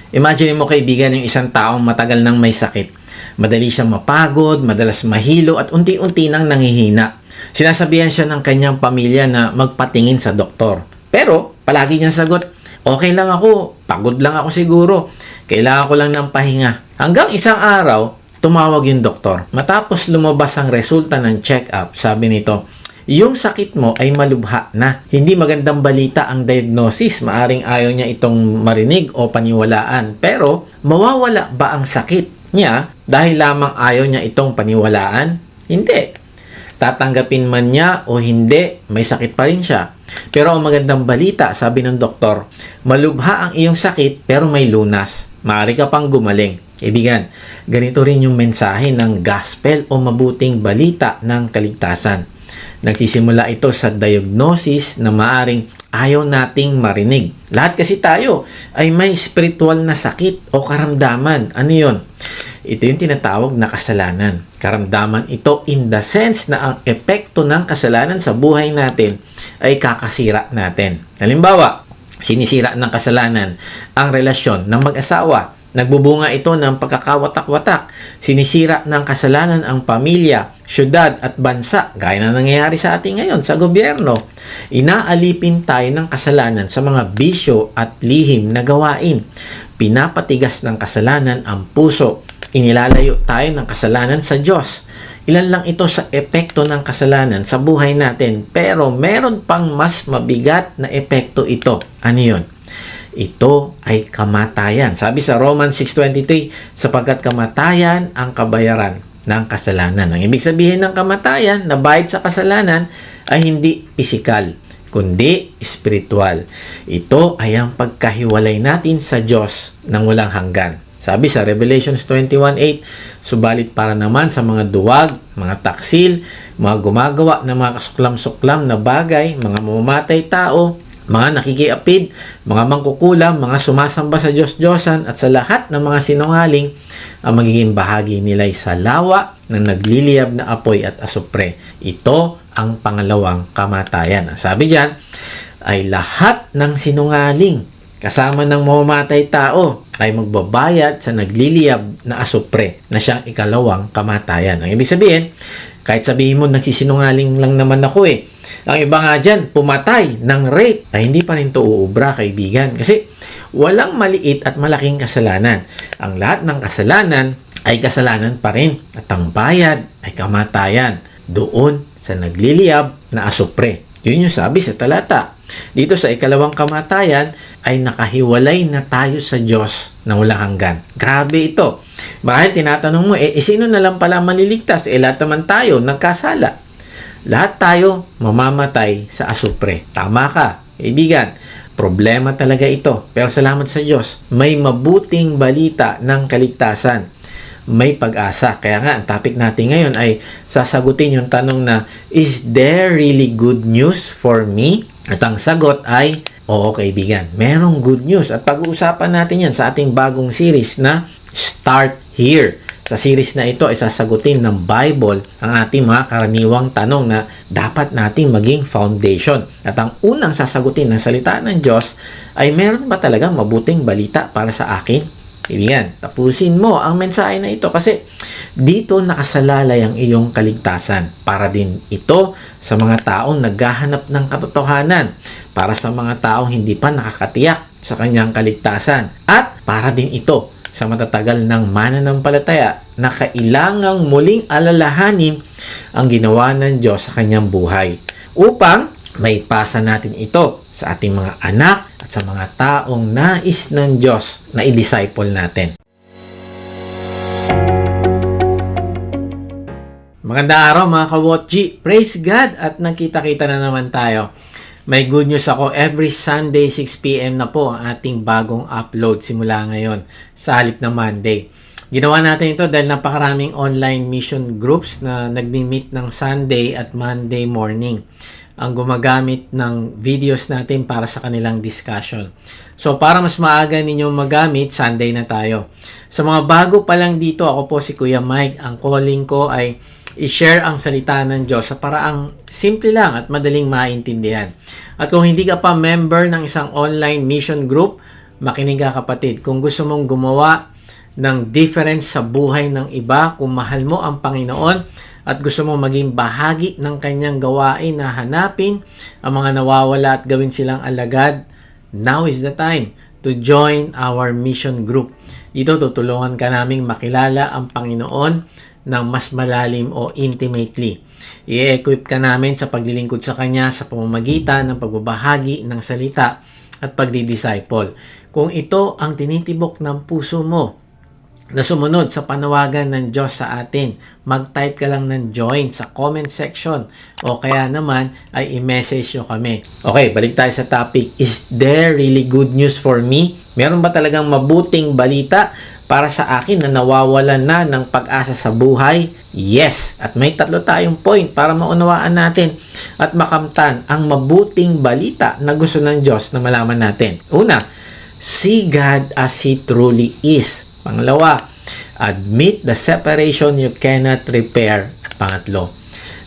Imagine mo kaibigan yung isang taong matagal nang may sakit. Madali siyang mapagod, madalas mahilo at unti-unti nang nanghihina. Sinasabihan siya ng kanyang pamilya na magpatingin sa doktor. Pero palagi niyang sagot, okay lang ako, pagod lang ako siguro, kailangan ko lang ng pahinga. Hanggang isang araw, tumawag yung doktor. Matapos lumabas ang resulta ng check-up, sabi nito, yung sakit mo ay malubha na. Hindi magandang balita ang diagnosis. Maaring ayaw niya itong marinig o paniwalaan. Pero, mawawala ba ang sakit niya dahil lamang ayaw niya itong paniwalaan? Hindi. Tatanggapin man niya o hindi, may sakit pa rin siya. Pero ang magandang balita, sabi ng doktor, malubha ang iyong sakit pero may lunas. Maaari ka pang gumaling. Kaibigan, ganito rin yung mensahe ng gospel o mabuting balita ng kaligtasan. Nagsisimula ito sa diagnosis na maaring ayaw nating marinig. Lahat kasi tayo ay may spiritual na sakit o karamdaman. Ano yun? Ito yung tinatawag na kasalanan. Karamdaman ito in the sense na ang epekto ng kasalanan sa buhay natin ay kakasira natin. Halimbawa, sinisira ng kasalanan ang relasyon ng mag-asawa. Nagbubunga ito ng pagkakawatak-watak. Sinisira ng kasalanan ang pamilya, syudad at bansa, gaya na nangyayari sa atin ngayon sa gobyerno. Inaalipin tayo ng kasalanan sa mga bisyo at lihim na gawain. Pinapatigas ng kasalanan ang puso. Inilalayo tayo ng kasalanan sa Diyos. Ilan lang ito sa epekto ng kasalanan sa buhay natin, pero meron pang mas mabigat na epekto ito. Ano yun? Ito ay kamatayan. Sabi sa Romans 6:23, sapagkat kamatayan ang kabayaran ng kasalanan. Ang ibig sabihin ng kamatayan na bayad sa kasalanan ay hindi pisikal, kundi espiritual. Ito ay ang pagkahiwalay natin sa Diyos ng walang hanggan. Sabi sa Revelations 21:8, subalit para naman sa mga duwag, mga taksil, mga gumagawa ng mga kasuklam-suklam na bagay, mga mamamatay tao, mga nakikiapid, mga mangkukulam, mga sumasamba sa Diyos-Diyosan at sa lahat ng mga sinungaling, ang magiging bahagi nila ay sa lawa ng nagliliyab na apoy at asupre. Ito ang pangalawang kamatayan. Ang sabi diyan ay lahat ng sinungaling kasama ng mamamatay tao ay magbabayad sa nagliliyab na asupre na siyang ikalawang kamatayan. Ang ibig sabihin, kahit sabihin mo nagsisinungaling lang naman ako ang iba nga dyan, pumatay ng rape, ay hindi pa rin ito uubra, kaibigan. Kasi walang maliit at malaking kasalanan. Ang lahat ng kasalanan ay kasalanan pa rin. At ang bayad ay kamatayan doon sa nagliliyab na asupre. Yun yung sabi sa talata. Dito sa ikalawang kamatayan ay nakahiwalay na tayo sa Diyos na walang hanggan. Grabe ito. Bahal tinatanong mo, sino na lang pala maliligtas? Lahat naman tayo nagkasala. Lahat tayo mamamatay sa asupre. Tama ka, kaibigan. Problema talaga ito. Pero salamat sa Diyos, may mabuting balita ng kaligtasan. May pag-asa. Kaya nga, ang topic natin ngayon ay sasagutin yung tanong na, is there really good news for me? At ang sagot ay, oo kaibigan, merong good news. At pag-uusapan natin yan sa ating bagong series na Start Here. Sa series na ito ay sasagutin ng Bible ang ating mga karaniwang tanong na dapat nating maging foundation. At ang unang sasagutin ng salita ng Diyos ay meron ba talagang mabuting balita para sa akin? Kaibigan, tapusin mo ang mensahe na ito kasi dito nakasalalay ang iyong kaligtasan. Para din ito sa mga taong naghahanap ng katotohanan, para sa mga taong hindi pa nakakatiyak sa kanyang kaligtasan, at para din ito sa matatagal ng mananampalataya na kailangang muling alalahanin ang ginawa ng Diyos sa kanyang buhay upang maipasa natin ito sa ating mga anak at sa mga taong nais ng Diyos na i-disciple natin. Magandang araw mga kawotji! Praise God! At nagkita-kita na naman tayo. May good news ako, every Sunday 6 p.m. na po ang ating bagong upload simula ngayon sa halip ng Monday. Ginawa natin ito dahil napakaraming online mission groups na nagmi-meet ng Sunday at Monday morning ang gumagamit ng videos natin para sa kanilang discussion. So para mas maaga ninyong magamit, Sunday na tayo. Sa mga bago pa lang dito, ako po si Kuya Mike. Ang calling ko ay i-share ang salita ng Diyos sa paraang simple lang at madaling maintindihan. At kung hindi ka pa member ng isang online mission group, Makinig ka kapatid, kung gusto mong gumawa ng difference sa buhay ng iba, kung mahal mo ang Panginoon at gusto mo maging bahagi ng kanyang gawain na hanapin ang mga nawawala at gawin silang alagad, now is the time to join our mission group. Dito tutulungan ka naming makilala ang Panginoon ng mas malalim o intimately. I-equip ka namin sa paglilingkod sa Kanya sa pamamagitan ng pagbabahagi ng salita at pagdi-disciple. Kung ito ang tinitibok ng puso mo na sumunod sa panawagan ng Diyos sa atin, mag-type ka lang ng join sa comment section o kaya naman ay i-message nyo kami. Okay, balik tayo sa topic. Is there really good news for me? Meron ba talagang mabuting balita para sa akin na nawawalan na ng pag-asa sa buhay? Yes! At may 3 tayong point para maunawaan natin at makamtan ang mabuting balita na gusto ng Diyos na malaman natin. Una, see God as He truly is. Pangalawa, admit the separation you cannot repair. At pangatlo,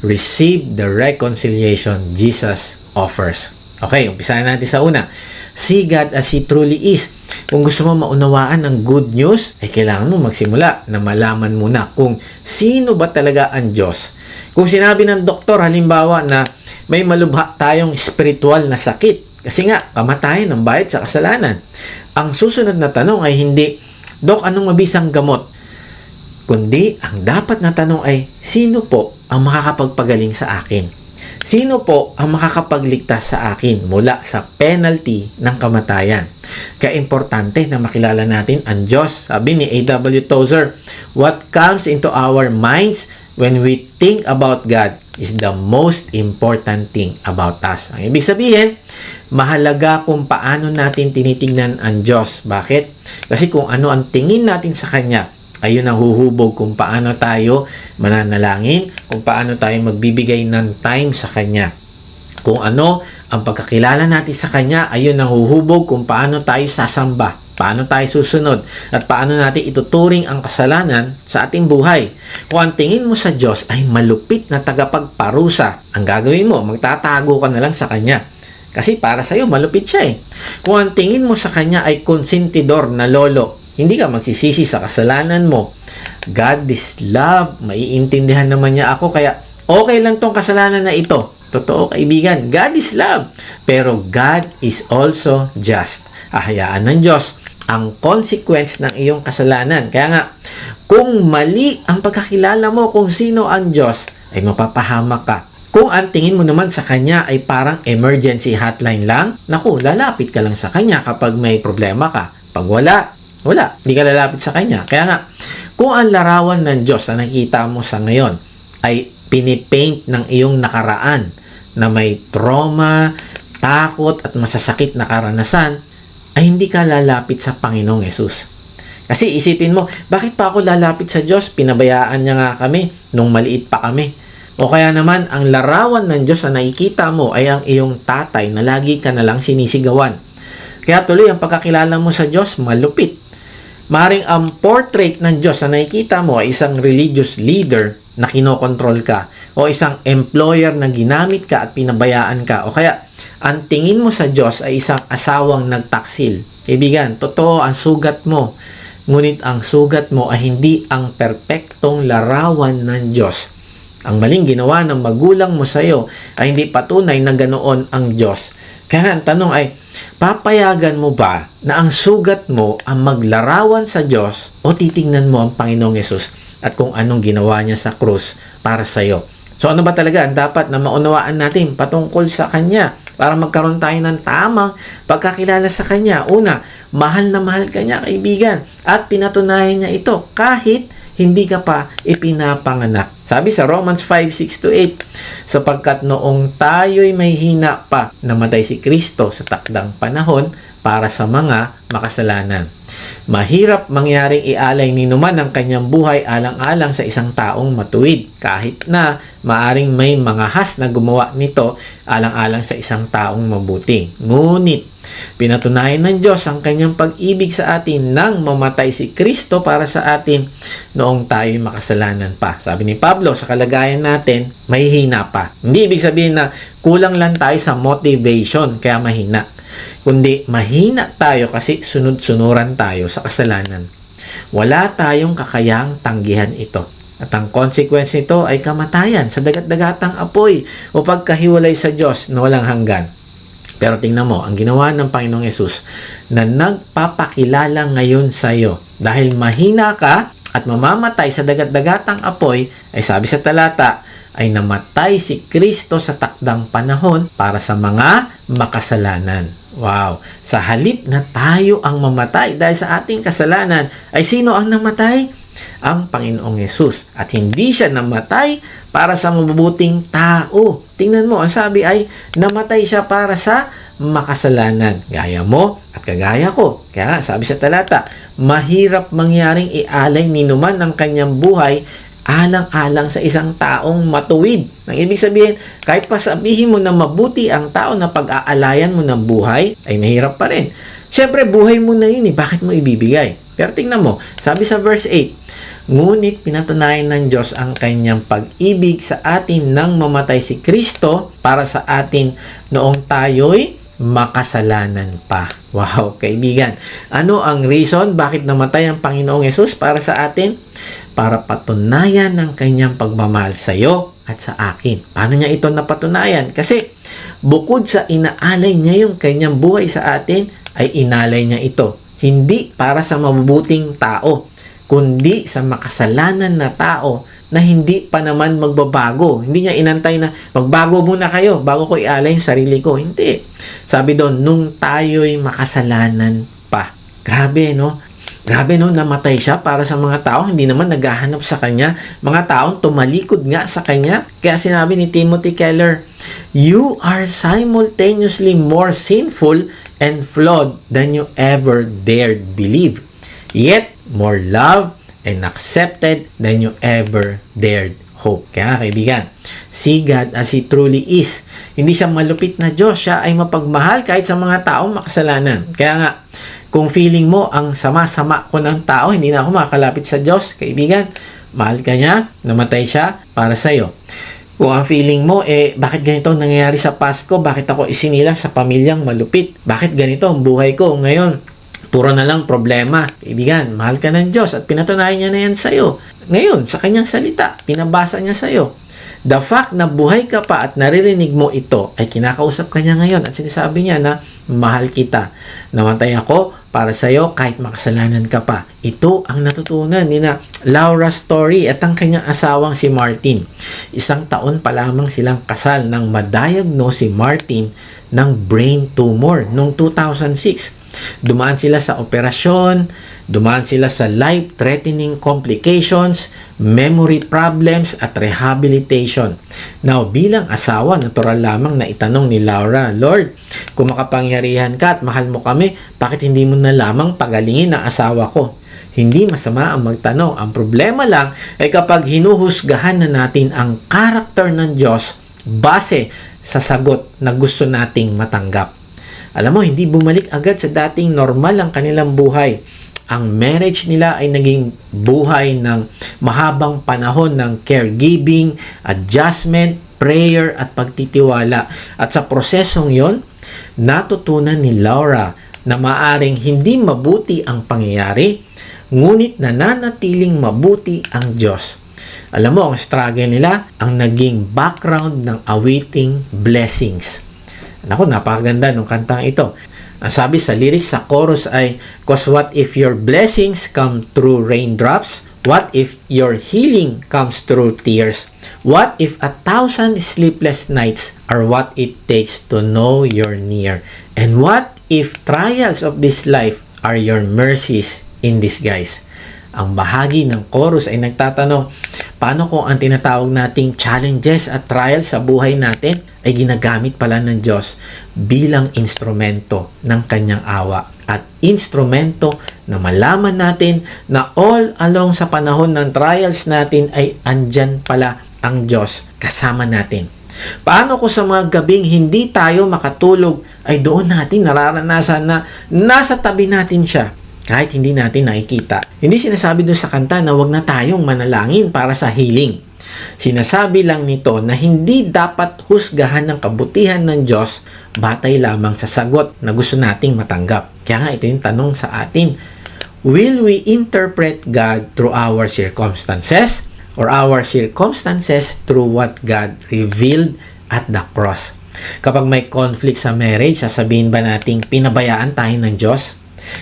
receive the reconciliation Jesus offers. Okay, umpisahan natin sa una. See God as He truly is. Kung gusto mo maunawaan ang good news, ay kailangan mo magsimula na malaman muna kung sino ba talaga ang Diyos. Kung sinabi ng doktor, halimbawa na may malubha tayong spiritual na sakit, kasi nga, kamatayan ng bayad sa kasalanan. Ang susunod na tanong ay hindi, Dok, anong mabisang gamot? Kundi, ang dapat na tanong ay, sino po ang makakapagpagaling sa akin? Sino po ang makakapagligtas sa akin mula sa penalty ng kamatayan? Kaya importante na makilala natin ang Diyos. Sabi ni A.W. Tozer, what comes into our minds when we think about God is the most important thing about us. Ang ibig sabihin, mahalaga kung paano natin tinitingnan ang Diyos. Bakit? Kasi kung ano ang tingin natin sa Kanya, ayun ang huhubog kung paano tayo mananalangin, kung paano tayo magbibigay ng time sa Kanya. Kung ano ang pagkakilala natin sa Kanya, ayun ang huhubog kung paano tayo sasamba, paano tayo susunod, at paano natin ituturing ang kasalanan sa ating buhay. Kung ang tingin mo sa Diyos ay malupit na tagapagparusa, ang gagawin mo, magtatago ka na lang sa Kanya. Kasi para sa'yo, malupit siya eh. Kung ang tingin mo sa Kanya ay konsentidor na lolo, hindi ka magsisisi sa kasalanan mo. God is love. Maiintindihan naman niya ako, kaya okay lang tong kasalanan na ito. Totoo, kaibigan. God is love. Pero God is also just. Ahayaan ng Diyos ang consequence ng iyong kasalanan. Kaya nga, kung mali ang pagkakilala mo kung sino ang Diyos, ay mapapahamak ka. Kung ang tingin mo naman sa Kanya ay parang emergency hotline lang, naku, lalapit ka lang sa Kanya kapag may problema ka. Pag wala, hindi ka lalapit sa Kanya. Kaya nga, kung ang larawan ng Diyos na nakita mo sa ngayon ay pinipaint ng iyong nakaraan na may trauma, takot at masasakit na karanasan, ay hindi ka lalapit sa Panginoong Yesus. Kasi isipin mo, bakit pa ako lalapit sa Diyos? Pinabayaan niya nga kami nung maliit pa kami. O kaya naman, ang larawan ng Diyos na nakikita mo ay ang iyong tatay na lagi ka na lang sinisigawan. Kaya tuloy, ang pagkakilala mo sa Diyos, malupit. Maring ang portrait ng Diyos na nakikita mo ay isang religious leader na kinokontrol ka, o isang employer na ginamit ka at pinabayaan ka, o kaya ang tingin mo sa Diyos ay isang asawang nagtaksil. Kaibigan, totoo ang sugat mo, ngunit ang sugat mo ay hindi ang perpektong larawan ng Diyos. Ang maling ginawa ng magulang mo sa iyo ay hindi patunay na ganoon ang Diyos. Kaya ang tanong ay, papayagan mo ba na ang sugat mo ang maglarawan sa Diyos o titingnan mo ang Panginoong Yesus at kung anong ginawa niya sa krus para sa iyo? So ano ba talaga ang dapat na maunawaan natin patungkol sa Kanya para magkaroon tayo ng tamang pagkakilala sa Kanya? Una, mahal na mahal ka niya, kaibigan, at pinatunayan niya ito kahit hindi ka pa ipinapanganak. Sabi sa Romans 5:6-8, sapagkat noong tayo'y may hina pa, namatay si Kristo sa takdang panahon para sa mga makasalanan. Mahirap mangyaring ialay ni numan ang kanyang buhay alang-alang sa isang taong matuwid, kahit na maaring may mga has na gumawa nito alang-alang sa isang taong mabuti. Ngunit, pinatunayan ng Diyos ang kanyang pag-ibig sa atin nang mamatay si Kristo para sa atin noong tayo'y makasalanan pa. Sabi ni Pablo, sa kalagayan natin, may hina pa. Hindi ibig sabihin na kulang lang tayo sa motivation kaya mahina. kundi mahina tayo kasi sunod-sunuran tayo sa kasalanan. Wala tayong kakayahang tanggihan ito. At ang consequence nito ay kamatayan sa dagat-dagatang apoy o pagkahiwalay sa Diyos na walang hanggan. Pero tingnan mo, ang ginawa ng Panginoong Yesus na nagpapakilala ngayon sa iyo. Dahil mahina ka at mamamatay sa dagat-dagatang apoy, ay sabi sa talata, ay namatay si Kristo sa takdang panahon para sa mga makasalanan. Wow! Sa halip na tayo ang mamatay dahil sa ating kasalanan, ay sino ang namatay? Ang Panginoong Yesus. At hindi siya namatay para sa mabubuting tao. Tingnan mo, ang sabi ay namatay siya para sa makasalanan. Gaya mo at kagaya ko. Kaya nga, sabi sa talata, mahirap mangyaring ialay ni numan ng kanyang buhay alang-alang sa isang taong matuwid. Ang ibig sabihin, kahit pa sabihin mo na mabuti ang tao na pag-aalayan mo ng buhay, ay mahirap pa rin. Siyempre, buhay mo na yun eh. Bakit mo ibibigay? Pero tingnan mo, sabi sa verse 8, ngunit pinatunayan ng Diyos ang kanyang pag-ibig sa atin nang mamatay si Kristo para sa atin noong tayo'y makasalanan pa. Wow, kaibigan. Ano ang reason bakit namatay ang Panginoong Yesus para sa atin? Para patunayan ng kanyang pagmamahal sa iyo at sa akin. Paano niya ito napatunayan? Kasi bukod sa inaalay niya yung kanyang buhay sa atin, ay inalay niya ito. Hindi para sa mabubuting tao, kundi sa makasalanan na tao na hindi pa naman magbabago. Hindi niya inantay na magbago muna kayo bago ko ialay yung sarili ko. Hindi. Sabi doon, nung tayo'y makasalanan pa. Grabe, no? Grabe, no? Namatay siya para sa mga tao. Hindi naman naghahanap sa kanya. Mga taong tumalikod nga sa kanya. Kaya sinabi ni Timothy Keller, you are simultaneously more sinful and flawed than you ever dared believe. Yet, more loved and accepted than you ever dared hope. Kaya kaibigan, see God as He truly is. Hindi siya malupit na Diyos. Siya ay mapagmahal kahit sa mga taong makasalanan. Kaya nga, kung feeling mo ang sama-sama ko ng tao, hindi na ako makakalapit sa Diyos, kaibigan, mahal ka niya, namatay siya para sa iyo. Kung ang feeling mo, bakit ganito ang nangyayari sa past ko? Bakit ako isinilang sa pamilyang malupit? Bakit ganito ang buhay ko ngayon? Puro na lang problema. Kaibigan, mahal ka ng Diyos at pinatunayan niya na yan sa'yo. Ngayon, sa kanyang salita, pinabasa niya sa'yo. The fact na buhay ka pa at naririnig mo ito ay kinakausap ka niya ngayon at sinasabi niya na mahal kita. Namatay ako para sa'yo kahit makasalanan ka pa. Ito ang natutunan ni na Laura Story at ang kanyang asawang si Martin. 1 taon pa lamang silang kasal nang madiagnose si Martin ng brain tumor noong 2006. Dumaan sila sa operasyon, dumaan sila sa life-threatening complications, memory problems at rehabilitation. Now, bilang asawa, natural lamang na itanong ni Laura, Lord, kung makapangyarihan ka at mahal mo kami, bakit hindi mo na lamang pagalingin ang asawa ko? Hindi masama ang magtanong. Ang problema lang ay kapag hinuhusgahan na natin ang karakter ng Diyos base sa sagot na gusto nating matanggap. Alam mo, hindi bumalik agad sa dating normal ang kanilang buhay. Ang marriage nila ay naging buhay ng mahabang panahon ng caregiving, adjustment, prayer at pagtitiwala. At sa prosesong yon, natutunan ni Laura na maaring hindi mabuti ang pangyayari, ngunit nananatiling mabuti ang Diyos. Alam mo, ang struggle nila, ang naging background ng awaiting blessings. Naku, napakaganda ng kantang ito. Ang sabi sa lyrics sa chorus ay, "'Cause what if your blessings come through raindrops? What if your healing comes through tears? What if 1,000 sleepless nights are what it takes to know you're near? And what if trials of this life are your mercies in disguise?" Ang bahagi ng chorus ay nagtatanong, paano kung ang tinatawag nating challenges at trials sa buhay natin ay ginagamit pala ng Diyos bilang instrumento ng kanyang awa at instrumento na malaman natin na all along sa panahon ng trials natin ay andyan pala ang Diyos kasama natin. Paano kung sa mga gabing hindi tayo makatulog ay doon natin nararanasan na nasa tabi natin siya kahit hindi natin nakikita. Hindi sinasabi doon sa kanta na wag na tayong manalangin para sa healing. Sinasabi lang nito na hindi dapat husgahan ng kabutihan ng Diyos batay lamang sa sagot na gusto nating matanggap. Kaya nga ito yung tanong sa atin. Will we interpret God through our circumstances or our circumstances through what God revealed at the cross? Kapag may conflict sa marriage, sasabihin ba nating pinabayaan tayo ng Diyos?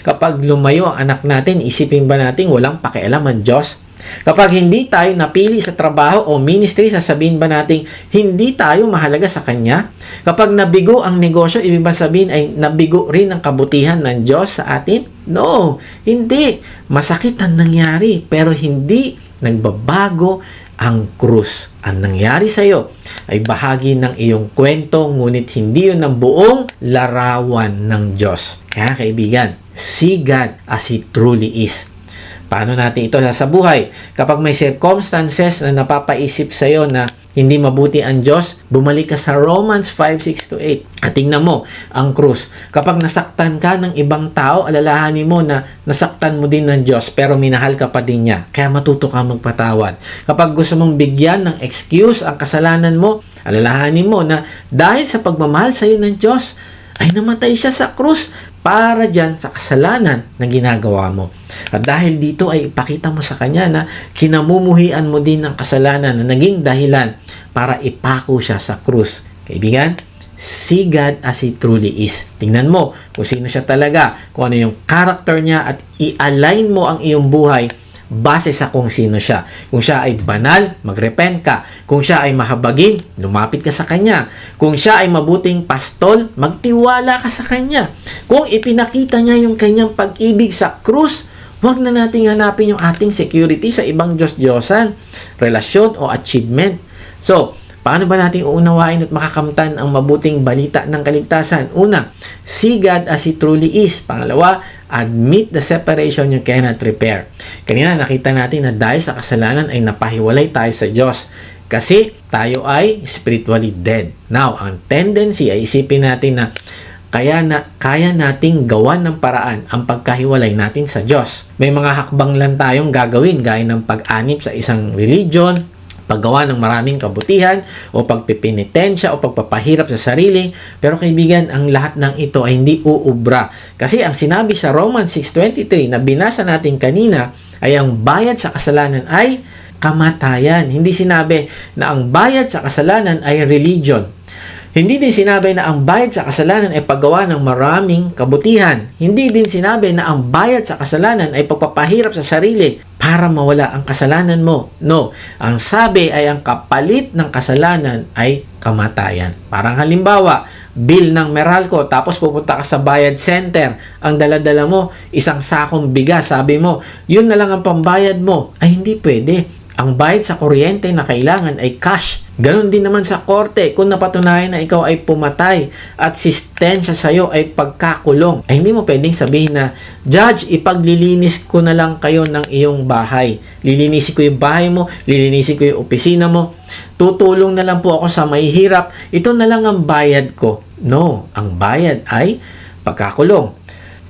Kapag lumayo ang anak natin, isipin ba nating walang pakialam ang Diyos? Kapag hindi tayo napili sa trabaho o ministry, sasabihin ba nating hindi tayo mahalaga sa Kanya? Kapag nabigo ang negosyo, ibig ba sabihin ay nabigo rin ang kabutihan ng Diyos sa atin? No, hindi. Masakit ang nangyari, pero hindi nagbabago ang krus. Ang nangyari sa iyo ay bahagi ng iyong kwento, ngunit hindi yun ang buong larawan ng Diyos. Kaya kaibigan, see God as He truly is. Paano natin ito sasabuhay? Kapag may circumstances na napapaisip sa iyo na hindi mabuti ang Diyos, bumalik ka sa Romans 5:6-8. At tingnan mo ang krus. Kapag nasaktan ka ng ibang tao, alalahanin mo na nasaktan mo din ng Diyos pero minahal ka pa din niya. Kaya matuto ka magpatawad. Kapag gusto mong bigyan ng excuse ang kasalanan mo, alalahanin mo na dahil sa pagmamahal sa iyo ng Diyos, ay namatay siya sa krus para dyan sa kasalanan na ginagawa mo. At dahil dito ay ipakita mo sa Kanya na kinamumuhian mo din ng kasalanan na naging dahilan para ipako siya sa krus. Kaibigan, see God as He truly is. Tingnan mo kung sino siya talaga, kung ano yung character niya at i-align mo ang iyong buhay base sa kung sino siya. Kung siya ay banal, magrepent ka. Kung siya ay mahabagin, lumapit ka sa Kanya. Kung siya ay mabuting pastol, magtiwala ka sa Kanya. Kung ipinakita niya yung Kanyang pag-ibig sa krus, huwag na nating hanapin yung ating security sa ibang Diyos-Diyosan, relasyon o achievement. So, paano ba natin uunawain at makakamtan ang mabuting balita ng kaligtasan? Una, see God as He truly is. Pangalawa, admit the separation you cannot repair. Kanina nakita natin na dahil sa kasalanan ay napahiwalay tayo sa Diyos kasi tayo ay spiritually dead. Now, ang tendency ay isipin natin na kaya nating gawan ng paraan ang pagkahiwalay natin sa Diyos. May mga hakbang lang tayong gagawin gaya ng pag-anib sa isang religion, paggawa ng maraming kabutihan o pagpipinitensya o pagpapahirap sa sarili. Pero kaibigan, ang lahat ng ito ay hindi uubra. Kasi ang sinabi sa Romans 6:23 na binasa natin kanina ay ang bayad sa kasalanan ay kamatayan. Hindi sinabi na ang bayad sa kasalanan ay religion. Hindi din sinabi na ang bayad sa kasalanan ay paggawa ng maraming kabutihan. Hindi din sinabi na ang bayad sa kasalanan ay pagpapahirap sa sarili para mawala ang kasalanan mo. No, ang sabi ay ang kapalit ng kasalanan ay kamatayan. Parang halimbawa, bill ng Meralco, tapos pupunta ka sa bayad center, ang dala-dala mo, isang sakong bigas, sabi mo, yun na lang ang pambayad mo. Ay hindi pwede. Ang bayad sa kuryente na kailangan ay cash. Ganon din naman sa korte kung napatunayan na ikaw ay pumatay at sistensya sa iyo ay pagkakulong. Ay hindi mo pwedeng sabihin na, Judge, ipaglilinis ko na lang kayo ng iyong bahay. Lilinisin ko yung bahay mo, lilinisin ko yung opisina mo. Tutulong na lang po ako sa mahihirap. Ito na lang ang bayad ko. No, ang bayad ay pagkakulong.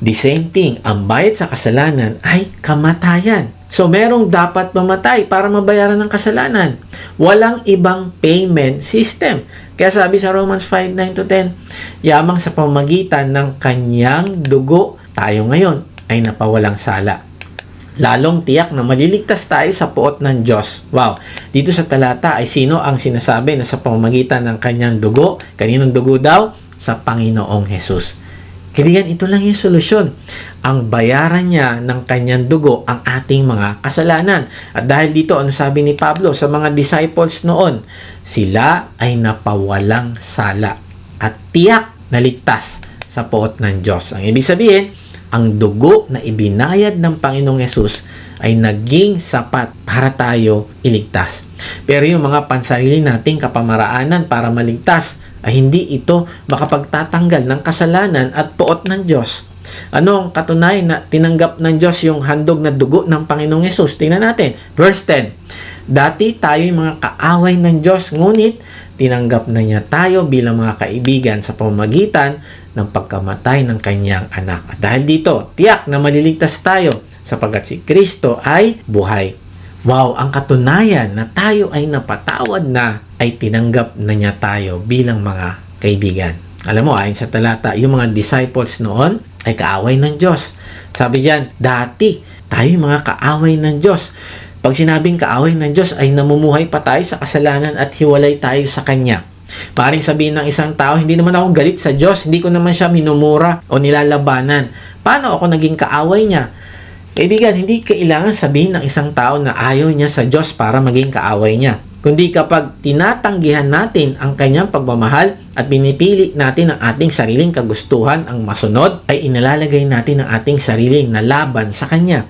The same thing, ang bayad sa kasalanan ay kamatayan. So, merong dapat mamatay para mabayaran ng kasalanan. Walang ibang payment system. Kaya sabi sa Romans 5:9-10, yamang sa pamamagitan ng Kanyang dugo, tayo ngayon ay napawalang sala. Lalong tiyak na maliligtas tayo sa puot ng Diyos. Wow! Dito sa talata ay sino ang sinasabi na sa pamamagitan ng Kanyang dugo? Kaninong dugo daw? Sa Panginoong Hesus. Kaibigan, ito lang yung solusyon. Ang bayaran niya ng Kanyang dugo ang ating mga kasalanan. At dahil dito, ano sabi ni Pablo sa mga disciples noon? Sila ay napawalang sala at tiyak na ligtas sa puot ng Diyos. Ang ibig sabihin, ang dugo na ibinayad ng Panginoong Hesus ay naging sapat para tayo iligtas. Pero yung mga pansarili nating kapamaraanan para maligtas ay hindi ito makapagtatanggal ng kasalanan at puot ng Diyos. Ano ang katunayan na tinanggap ng Diyos yung handog na dugo ng Panginoong Hesus? Tingnan natin. Verse 10. Dati tayo yung mga kaaway ng Diyos, ngunit tinanggap na niya tayo bilang mga kaibigan sa pamamagitan ng pagkamatay ng Kanyang anak. At dahil dito, tiyak na maliligtas tayo sapagkat si Kristo ay buhay. Wow, ang katunayan na tayo ay napatawad na ay tinanggap na niya tayo bilang mga kaibigan. Alam mo, ayon sa talata, yung mga disciples noon ay kaaway ng Diyos. Sabi diyan, dati tayo yung mga kaaway ng Diyos. Pag sinabing kaaway ng Diyos ay namumuhay pa tayo sa kasalanan at hiwalay tayo sa Kanya. Maaaring sabihin ng isang tao, hindi naman ako galit sa Diyos, hindi ko naman siya minumura o nilalabanan. Paano ako naging kaaway niya? Kaibigan, hindi kailangan sabihin ng isang tao na ayaw niya sa Diyos para maging kaaway niya. Kundi kapag tinatanggihan natin ang kanyang pagmamahal at pinipili natin ang ating sariling kagustuhan ang masunod, ay inalalagay natin ang ating sariling na laban sa Kanya.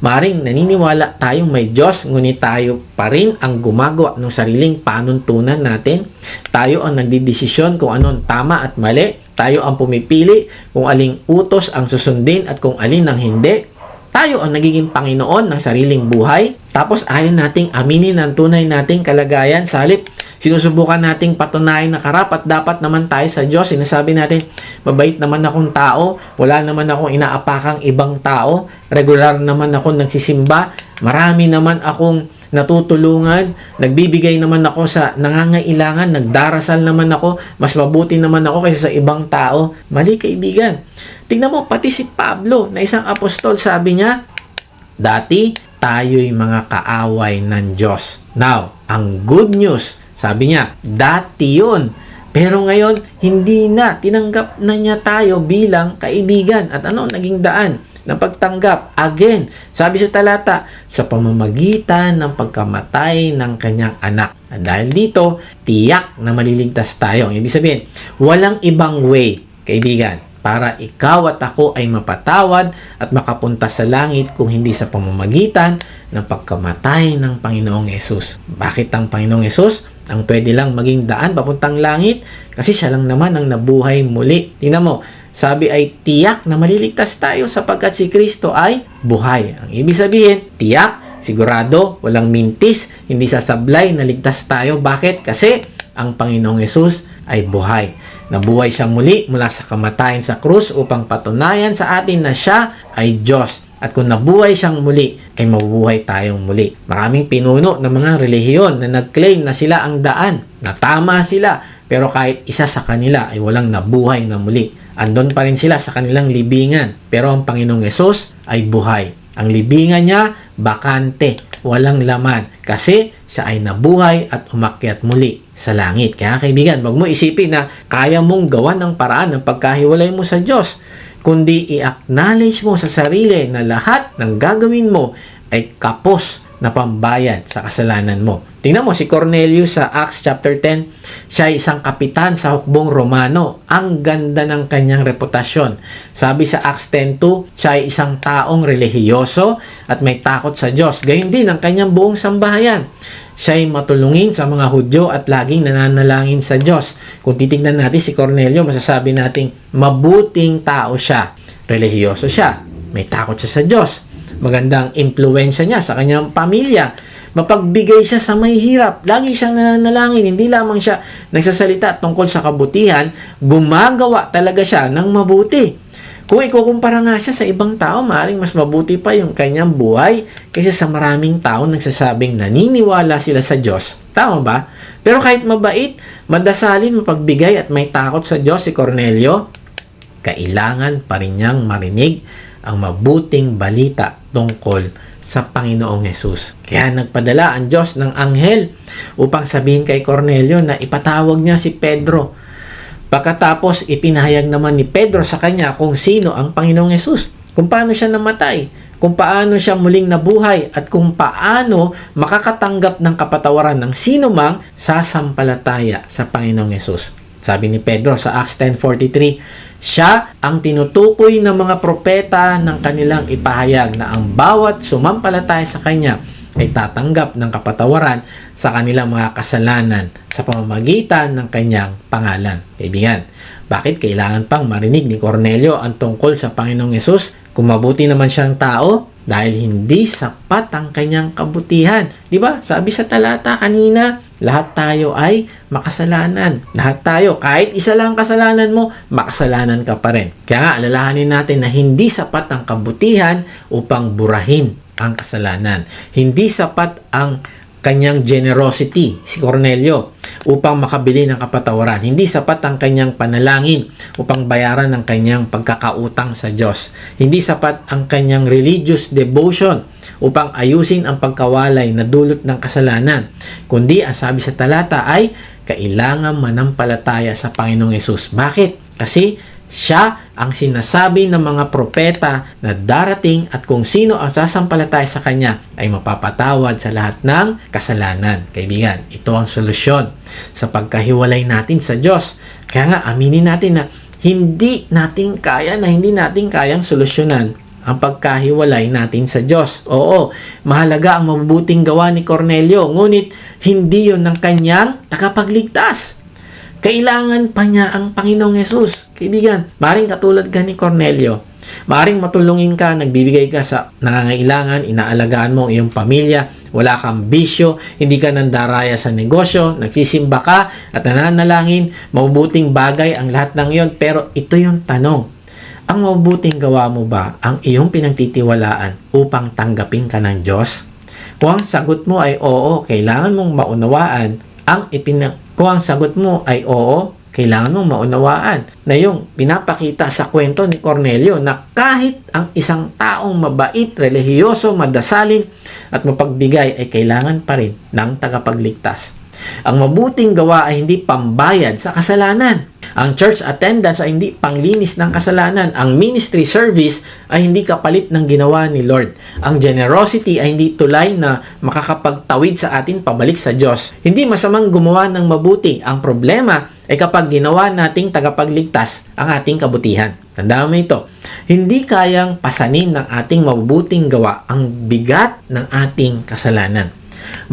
Maring naniniwala tayong may Diyos, ngunit tayo pa rin ang gumagawa ng sariling panuntunan natin. Tayo ang nagdidesisyon kung anong tama at mali. Tayo ang pumipili kung aling utos ang susundin at kung alin ang hindi. Tayo ang nagiging Panginoon ng sariling buhay. Tapos ayaw nating aminin ang tunay nating kalagayan. Sa halip, sinusubukan nating patunayan na karapat dapat naman tayo sa Diyos. Sinasabi natin, mabait naman akong tao. Wala naman akong inaapakang ibang tao. Regular naman akong nagsisimba. Marami naman akong natutulungan. Nagbibigay naman ako sa nangangailangan. Nagdarasal naman ako. Mas mabuti naman ako kaysa sa ibang tao. Mali, kaibigan. Tingnan mo, pati si Pablo na isang apostol, sabi niya, dati tayo'y mga kaaway ng Diyos. Now, ang good news, sabi niya, dati yun. Pero ngayon, hindi na. Tinanggap na niya tayo bilang kaibigan. At ano, naging daan ng pagtanggap? Again, sabi sa talata, sa pamamagitan ng pagkamatay ng kanyang anak. At dahil dito, tiyak na maliligtas tayo. Ang ibig sabihin, walang ibang way, kaibigan, para ikaw at ako ay mapatawad at makapunta sa langit kung hindi sa pamamagitan ng pagkamatay ng Panginoong Yesus. Bakit ang Panginoong Yesus ang pwede lang maging daan papuntang langit? Kasi siya lang naman ang nabuhay muli. Tingnan mo, sabi ay tiyak na maliligtas tayo sapagkat si Kristo ay buhay. Ang ibig sabihin, tiyak, sigurado, walang mintis, hindi sasablay na ligtas tayo. Bakit? Kasi ang Panginoong Yesus ay buhay. Nabuhay siya muli mula sa kamatayan sa krus upang patunayan sa atin na siya ay Diyos. At kung nabuhay siyang muli, ay mabubuhay tayong muli. Maraming pinuno ng mga relihiyon na nag-claim na sila ang daan, na tama sila, pero kahit isa sa kanila ay walang nabuhay na muli. Andon pa rin sila sa kanilang libingan, pero ang Panginoong Yesus ay buhay. Ang libingan niya, bakante, walang laman, kasi siya ay nabuhay at umakyat muli sa langit. Kaya kaibigan, wag mo isipin na kaya mong gawan ng paraan ng pagkahiwalay mo sa Diyos, kundi i-acknowledge mo sa sarili na lahat ng gagawin mo ay kapos na pambayad sa kasalanan mo. Tingnan mo si Cornelius sa Acts chapter 10, siya ay isang kapitan sa hukbong Romano. Ang ganda ng kanyang reputasyon. Sabi sa Acts 10:2, siya ay isang taong relihiyoso at may takot sa Diyos. Gayon din ang kanyang buong sambahayan. Siya ay matulungin sa mga Hudyo at laging nananalangin sa Diyos. Kung titignan natin si Cornelio, masasabi nating mabuting tao siya. Relihiyoso siya. May takot siya sa Diyos. Magandang impluwensya niya sa kanyang pamilya. Mapagbigay siya sa may hirap. Lagi siyang nananalangin. Hindi lamang siya nagsasalita tungkol sa kabutihan, gumagawa talaga siya ng mabuti. Kung ikukumpara nga siya sa ibang tao, maaaring mas mabuti pa yung kanyang buhay kaysa sa maraming tao nagsasabing naniniwala sila sa Diyos. Tama ba? Pero kahit mabait, madasalin, mapagbigay at may takot sa Diyos si Cornelio, kailangan pa rin niyang marinig ang mabuting balita tungkol sa Panginoong Yesus. Kaya nagpadala ang Diyos ng anghel upang sabihin kay Cornelio na ipatawag niya si Pedro. Pagkatapos, ipinahayag naman ni Pedro sa kanya kung sino ang Panginoong Yesus, kung paano siya namatay, kung paano siya muling nabuhay, at kung paano makakatanggap ng kapatawaran ng sino mang sasampalataya sa Panginoong Yesus. Sabi ni Pedro sa Acts 10:43, siya ang tinutukoy ng mga propeta ng kanilang ipahayag na ang bawat sumampalataya sa kanya ay tatanggap ng kapatawaran sa kanilang mga kasalanan sa pamamagitan ng kanyang pangalan. Kaibigan, bakit kailangan pang marinig ni Cornelio ang tungkol sa Panginoong Yesus? Kung mabuti naman siyang tao, dahil hindi sapat ang kanyang kabutihan. Di ba? Sabi sa talata kanina, lahat tayo ay makasalanan. Lahat tayo, kahit isa lang kasalanan mo, makasalanan ka pa rin. Kaya nga, alalahanin natin na hindi sapat ang kabutihan upang burahin ang kasalanan. Hindi sapat ang kanyang generosity, si Cornelio, upang makabili ng kapatawaran. Hindi sapat ang kanyang panalangin upang bayaran ang kanyang pagkakautang sa Diyos. Hindi sapat ang kanyang religious devotion upang ayusin ang pagkawalay na dulot ng kasalanan. Kundi, ang sabi sa talata ay, kailangan manampalataya sa Panginoong Hesus. Bakit? Kasi siya ang sinasabi ng mga propeta na darating at kung sino ang sasampalataya sa kanya ay mapapatawad sa lahat ng kasalanan. Kaibigan, ito ang solusyon sa pagkahiwalay natin sa Diyos. Kaya nga, aminin natin na hindi natin kayang solusyonan ang pagkahiwalay natin sa Diyos. Oo, mahalaga ang mabubuting gawa ni Cornelio, ngunit hindi yun ng kanyang tagapagligtas. Kailangan pa niya ang Panginoong Hesus. Kaibigan, maring katulad ka ni Cornelio. Maring matulungin ka, nagbibigay ka sa nangangailangan, inaalagaan mo ang iyong pamilya, wala kang bisyo, hindi ka nandaraya sa negosyo, nagsisimba ka at nananalangin, mabubuting bagay ang lahat ng iyon. Pero ito yung tanong, ang mabubuting gawa mo ba ang iyong pinagtitiwalaan upang tanggapin ka ng Diyos? Kung ang sagot mo ay oo, kailangan mong maunawaan kung ang sagot mo ay oo, kailangan mong maunawaan na yung pinapakita sa kwento ni Cornelio na kahit ang isang taong mabait, relihiyoso, madasalin at mapagbigay ay kailangan pa rin ng tagapagligtas. Ang mabuting gawa ay hindi pambayad sa kasalanan. Ang church attendance ay hindi panglinis ng kasalanan. Ang ministry service ay hindi kapalit ng ginawa ni Lord. Ang generosity ay hindi tulay na makakapagtawid sa atin pabalik sa Diyos. Hindi masamang gumawa ng mabuti. Ang problema ay kapag ginawa nating tagapagligtas ang ating kabutihan. Tandaan mo ito. Hindi kayang pasanin ng ating mabubuting gawa ang bigat ng ating kasalanan.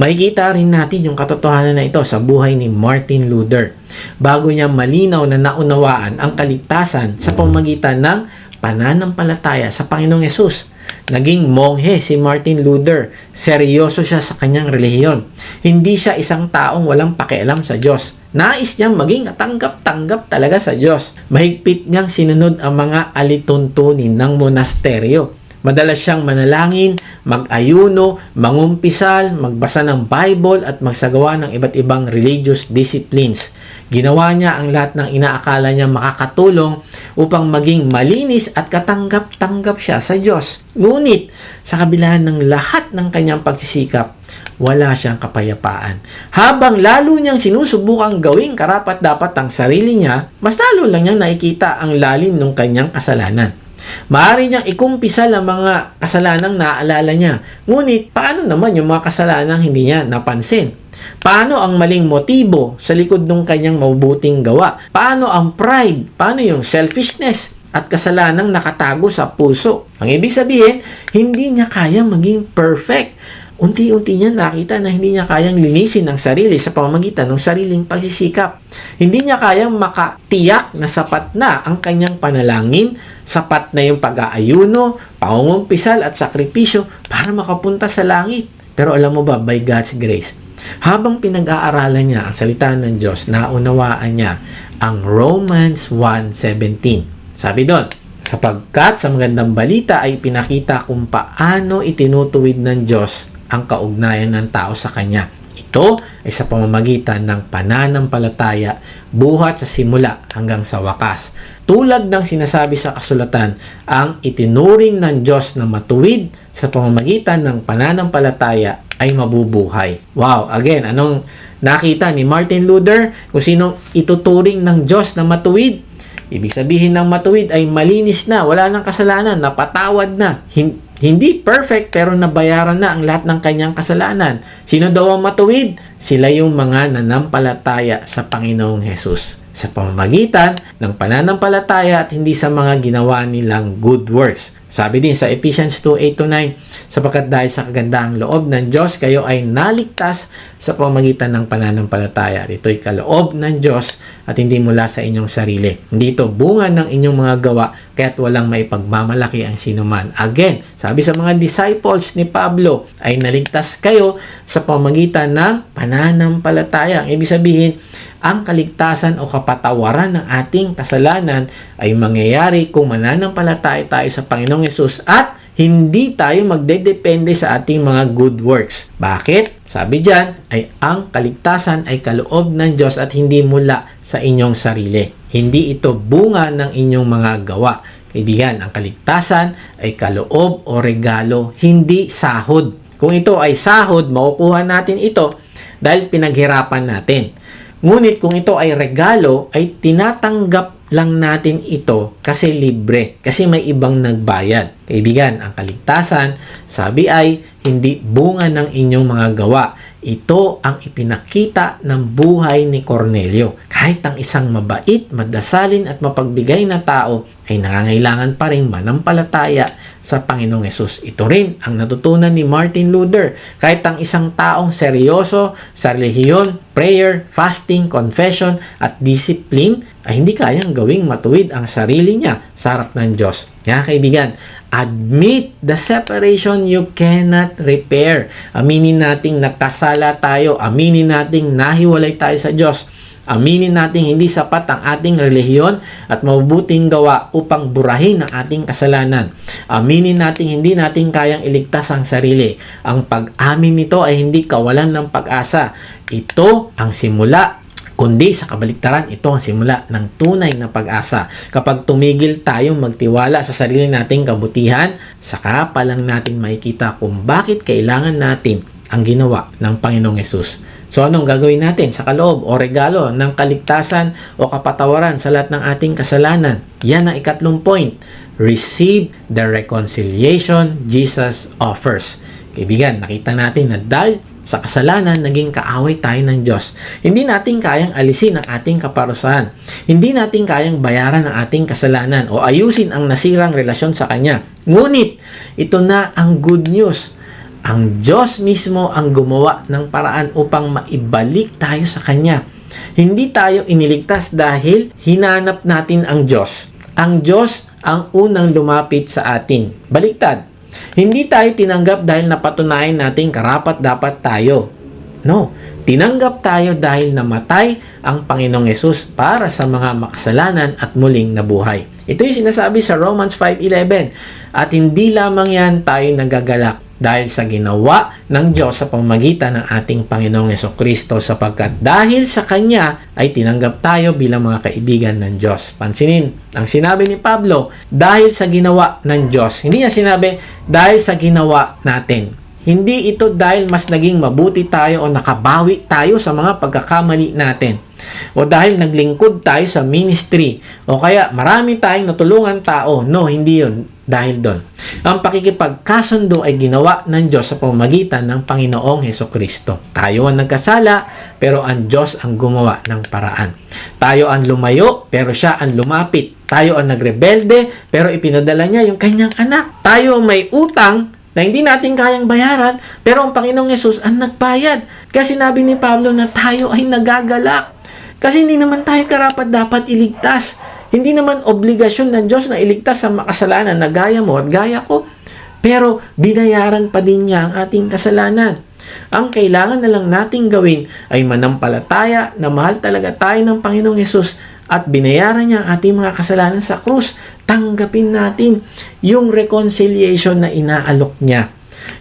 Makikita rin natin yung katotohanan na ito sa buhay ni Martin Luther. Bago niya malinaw na naunawaan ang kaligtasan sa pamamagitan ng pananampalataya sa Panginoong Hesus. Naging monghe si Martin Luther. Seryoso siya sa kanyang relihiyon. Hindi siya isang taong walang pakialam sa Diyos. Nais niyang maging tanggap-tanggap talaga sa Diyos. Mahigpit niyang sinunod ang mga alituntunin ng monasteryo. Madalas siyang manalangin, mag-ayuno, mangumpisal, magbasa ng Bible at magsagawa ng iba't ibang religious disciplines. Ginawa niya ang lahat ng inaakala niya makakatulong upang maging malinis at katanggap-tanggap siya sa Diyos. Ngunit, sa kabila ng lahat ng kanyang pagsisikap, wala siyang kapayapaan. Habang lalo niyang sinusubukang gawing karapat-dapat ang sarili niya, mas lalo lang niyang nakikita ang lalim ng kanyang kasalanan. Maaari niyang ikumpisal ang mga kasalanang naaalala niya. Ngunit, paano naman yung mga kasalanang hindi niya napansin? Paano ang maling motibo sa likod ng kanyang mabubuting gawa? Paano ang pride? Paano yung selfishness at kasalanang nakatago sa puso? Ang ibig sabihin, hindi niya kaya maging perfect. Unti-unti niya nakita na hindi niya kayang linisin ang sarili sa pamamagitan ng sariling pagsisikap. Hindi niya kayang makatiyak na sapat na ang kanyang panalangin, sapat na yung pag-aayuno, pangungumpisal at sakripisyo para makapunta sa langit. Pero alam mo ba, by God's grace, habang pinag-aaralan niya ang salita ng Diyos, naunawaan niya ang Romans 1:17. Sabi doon, sapagkat sa magandang balita ay pinakita kung paano itinutuwid ng Diyos ang kaugnayan ng tao sa Kanya. Ito ay sa pamamagitan ng pananampalataya buhat sa simula hanggang sa wakas. Tulad ng sinasabi sa kasulatan, ang itinuring ng Diyos na matuwid sa pamamagitan ng pananampalataya ay mabubuhay. Wow! Again, anong nakita ni Martin Luther? Kung sinong ituturing ng Diyos na matuwid? Ibig sabihin ng matuwid ay malinis na, wala nang kasalanan, napatawad na. Hindi perfect pero nabayaran na ang lahat ng kanyang kasalanan. Sino daw ang matuwid? Sila yung mga nanampalataya sa Panginoong Hesus sa pamamagitan ng pananampalataya at hindi sa mga ginawa nilang good works. Sabi din sa Ephesians 2:8-9, sapagkat dahil sa kagandahang loob ng Diyos, kayo ay naligtas sa pamamagitan ng pananampalataya. Ito'y kaloob ng Diyos at hindi mula sa inyong sarili. Hindi ito bunga ng inyong mga gawa, kaya't walang maipagmamalaki ang sinuman. Again, sabi sa mga disciples ni Pablo, ay naligtas kayo sa pamamagitan ng pananampalataya. Ang ibig sabihin, ang kaligtasan o kapatawaran ng ating kasalanan ay mangyayari kung mananampalataya tayo sa Panginoong Hesus at Hindi tayo magdedepende sa ating mga good works. Bakit? Sabi dyan ay ang kaligtasan ay kaloob ng Diyos at hindi mula sa inyong sarili. Hindi ito bunga ng inyong mga gawa. Kaibigan, ang kaligtasan ay kaloob o regalo, hindi sahod. Kung ito ay sahod, makukuha natin ito dahil pinaghirapan natin. Ngunit kung ito ay regalo, ay tinatanggap lang natin ito kasi libre, kasi may ibang nagbayad. Kaibigan, ang kaligtasan, sabi ay hindi bunga ng inyong mga gawa. Ito ang ipinakita ng buhay ni Cornelio. Kahit ang isang mabait, madasalin at mapagbigay na tao ay nangangailangan pa rin manampalataya sa Panginoong Hesus. Ito rin ang natutunan ni Martin Luther. Kahit ang isang taong seryoso sa relihiyon, prayer, fasting, confession at discipline ay hindi kayang gawing matuwid ang sarili niya sa harap ng Diyos. Kaya kaibigan, admit the separation you cannot repair. Aminin nating nakasala tayo. Aminin nating nahiwalay tayo sa Diyos. Aminin nating hindi sapat ang ating relihiyon at mabubuting gawa upang burahin ang ating kasalanan. Aminin nating hindi natin kayang iligtas ang sarili. Ang pag-amin nito ay hindi kawalan ng pag-asa. Ito ang simula, kundi sa kabaliktaran, ito ang simula ng tunay na pag-asa. Kapag tumigil tayong magtiwala sa sarili nating kabutihan, saka pa lang natin makikita kung bakit kailangan natin ang ginawa ng Panginoong Hesus. So anong gagawin natin sa kaloob o regalo ng kaligtasan o kapatawaran sa lahat ng ating kasalanan? Yan ang ikatlong point. Receive the reconciliation Jesus offers. Kaibigan, nakita natin na dahil sa kasalanan, naging kaaway tayo ng Diyos. Hindi natin kayang alisin ang ating kaparusahan. Hindi natin kayang bayaran ang ating kasalanan o ayusin ang nasirang relasyon sa Kanya. Ngunit, ito na ang good news. Ang Diyos mismo ang gumawa ng paraan upang maibalik tayo sa Kanya. Hindi tayo iniligtas dahil hinanap natin ang Diyos. Ang Diyos ang unang lumapit sa atin. Baliktad. Hindi tayo tinanggap dahil napatunayan natin karapat-dapat tayo. No. Tinanggap tayo dahil namatay ang Panginoong Hesus para sa mga makasalanan at muling nabuhay. Ito yung sinasabi sa Romans 5:11. At hindi lamang yan tayo nagagalak dahil sa ginawa ng Diyos sa pamamagitan ng ating Panginoong Hesukristo, sapagkat dahil sa Kanya ay tinanggap tayo bilang mga kaibigan ng Diyos. Pansinin, ang sinabi ni Pablo, dahil sa ginawa ng Diyos. Hindi niya sinabi, dahil sa ginawa natin. Hindi ito dahil mas naging mabuti tayo o nakabawi tayo sa mga pagkakamali natin. O dahil naglingkod tayo sa ministry. O kaya marami tayong natulungan tao. No, hindi yun. Dahil doon. Ang pakikipagkasundo ay ginawa ng Diyos sa pamamagitan ng Panginoong Hesukristo. Tayo ang nagkasala, pero ang Diyos ang gumawa ng paraan. Tayo ang lumayo, pero siya ang lumapit. Tayo ang nagrebelde, pero ipinadala niya yung kanyang anak. Tayo ang may utang na hindi natin kayang bayaran, pero ang Panginoong Hesus ang nagbayad. Kaya sinabi ni Pablo na tayo ay nagagalak. Kasi hindi naman tayo karapat-dapat iligtas. Hindi naman obligasyon ng Diyos na iligtas sa makasalanan na gaya mo at gaya ko. Pero binayaran pa din niya ang ating kasalanan. Ang kailangan na lang nating gawin ay manampalataya na mahal talaga tayo ng Panginoong Hesus at binayaran niya ang ating mga kasalanan sa krus. Tanggapin natin yung reconciliation na inaalok niya.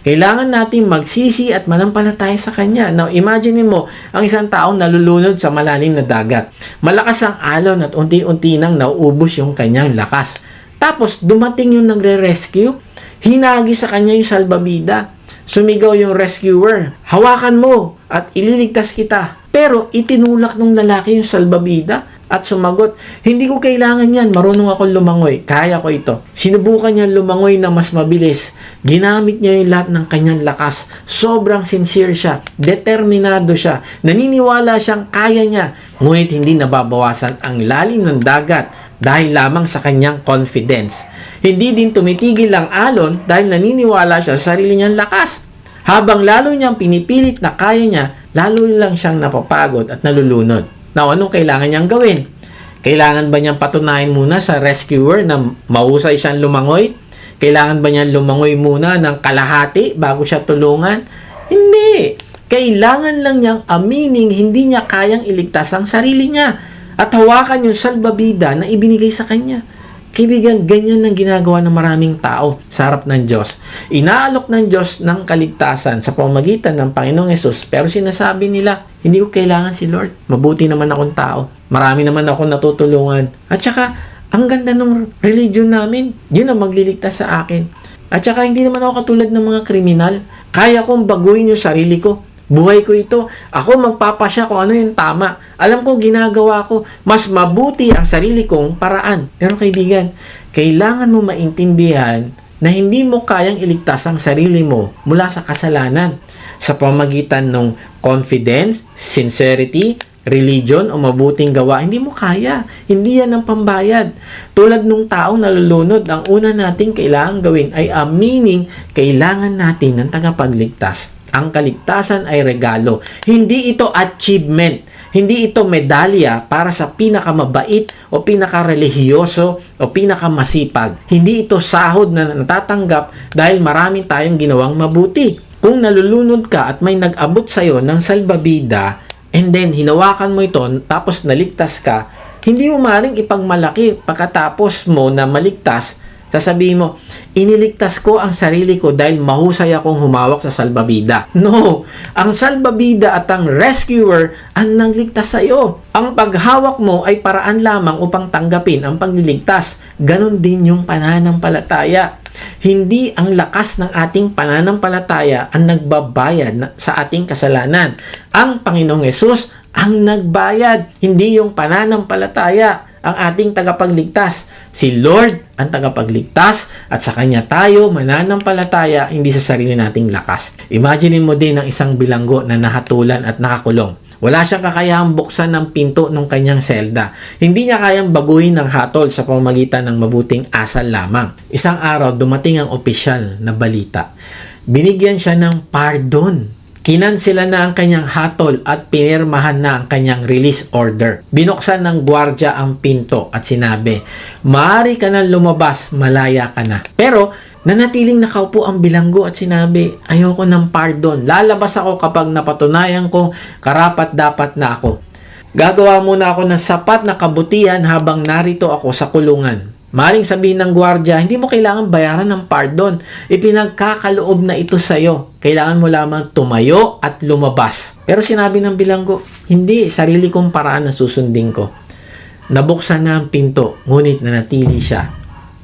Kailangan natin magsisi at manampalataya sa Kanya. Now, imagine mo ang isang taong nalulunod sa malalim na dagat. Malakas ang alon at unti-unti nang nauubos yung kanyang lakas. Tapos, dumating yung nagre-rescue. Hinagi sa kanya yung salbabida. Sumigaw yung rescuer, hawakan mo at ililigtas kita. Pero itinulak ng lalaki yung salbabida at sumagot, hindi ko kailangan yan, marunong ako lumangoy, kaya ko ito. Sinubukan niya lumangoy na mas mabilis. Ginamit niya yung lahat ng kanyang lakas. Sobrang sincere siya, determinado siya, naniniwala siyang kaya niya. Ngunit hindi nababawasan ang lalim ng dagat dahil lamang sa kanyang confidence. Hindi din tumitigil ang alon dahil naniniwala siya sa sarili niyang lakas. Habang lalo niyang pinipilit na kaya niya, lalo lang siyang napapagod at nalulunod. Now, anong kailangan niyang gawin? Kailangan ba niyang patunayan muna sa rescuer na mahusay siyang lumangoy? Kailangan ba niyang lumangoy muna ng kalahati bago siya tulungan? Hindi. Kailangan lang niyang amining hindi niya kayang iligtas ang sarili niya at hawakan yung salbabida na ibinigay sa kanya. Kaibigan, ganyan ang ginagawa ng maraming tao sa harap ng Diyos. Inaalok ng Diyos ng kaligtasan sa pamamagitan ng Panginoong Hesus, pero sinasabi nila, hindi ko kailangan si Lord. Mabuti naman akong tao. Marami naman akong natutulungan. At saka, ang ganda ng religion namin. Yun ang magliligtas sa akin. At saka, hindi naman ako katulad ng mga kriminal. Kaya kong baguhin yung sarili ko. Buhay ko ito. Ako magpapasya kung ano yung tama. Alam ko, ginagawa ko. Mas mabuti ang sarili kong paraan. Pero kaibigan, kailangan mo maintindihan na hindi mo kayang iligtas ang sarili mo mula sa kasalanan sa pamamagitan ng confidence, sincerity, religion o mabuting gawa. Hindi mo kaya. Hindi yan ang pambayad. Tulad nung taong nalulunod, ang una nating kailangan gawin ay aminin kailangan natin ng tagapagligtas. Ang kaligtasan ay regalo. Hindi ito achievement. Hindi ito medalya para sa pinakamabait o pinakarelihiyoso o pinakamasipag. Hindi ito sahod na natatanggap dahil marami tayong ginawang mabuti. Kung nalulunod ka at may nag-abot sa'yo ng salbabida and then hinawakan mo ito tapos naligtas ka, hindi mo maaaring ipagmalaki pagkatapos mo na maligtas. Sasabihin mo, iniligtas ko ang sarili ko dahil mahusay akong humawak sa salbabida. No! Ang salbabida at ang rescuer ang nagligtas sa iyo. Ang paghawak mo ay paraan lamang upang tanggapin ang pagliligtas. Ganon din yung pananampalataya. Hindi ang lakas ng ating pananampalataya ang nagbabayad sa ating kasalanan. Ang Panginoong Hesus ang nagbayad, hindi yung pananampalataya ang ating tagapagligtas. Si Lord ang tagapagligtas at sa Kanya tayo mananampalataya, hindi sa sarili nating lakas. Imagine mo din ang isang bilanggo na nahatulan at nakakulong. Wala siyang kakayahang buksan ng pinto ng kanyang selda. Hindi niya kayang baguhin ng hatol sa pamamagitan ng mabuting asal lamang. Isang araw, dumating ang opisyal na balita. Binigyan siya ng pardon. Kinansela na ang kanyang hatol at pinirmahan na ang kanyang release order. Binuksan ng gwardya ang pinto at sinabi, maaari ka na lumabas, malaya ka na. Pero nanatiling nakaupo ang bilanggo at sinabi, ayoko ng pardon. Lalabas ako kapag napatunayan ko karapat-dapat na ako. Gagawa muna ako ng sapat na kabutihan habang narito ako sa kulungan. Maring sabihin ng gwardya, hindi mo kailangan bayaran ng pardon. Ipinagkakaloob na ito sa'yo. Kailangan mo lamang tumayo at lumabas. Pero sinabi ng bilanggo, hindi, sarili kong paraan na susundin ko. Nabuksan na ang pinto, ngunit nanatili siya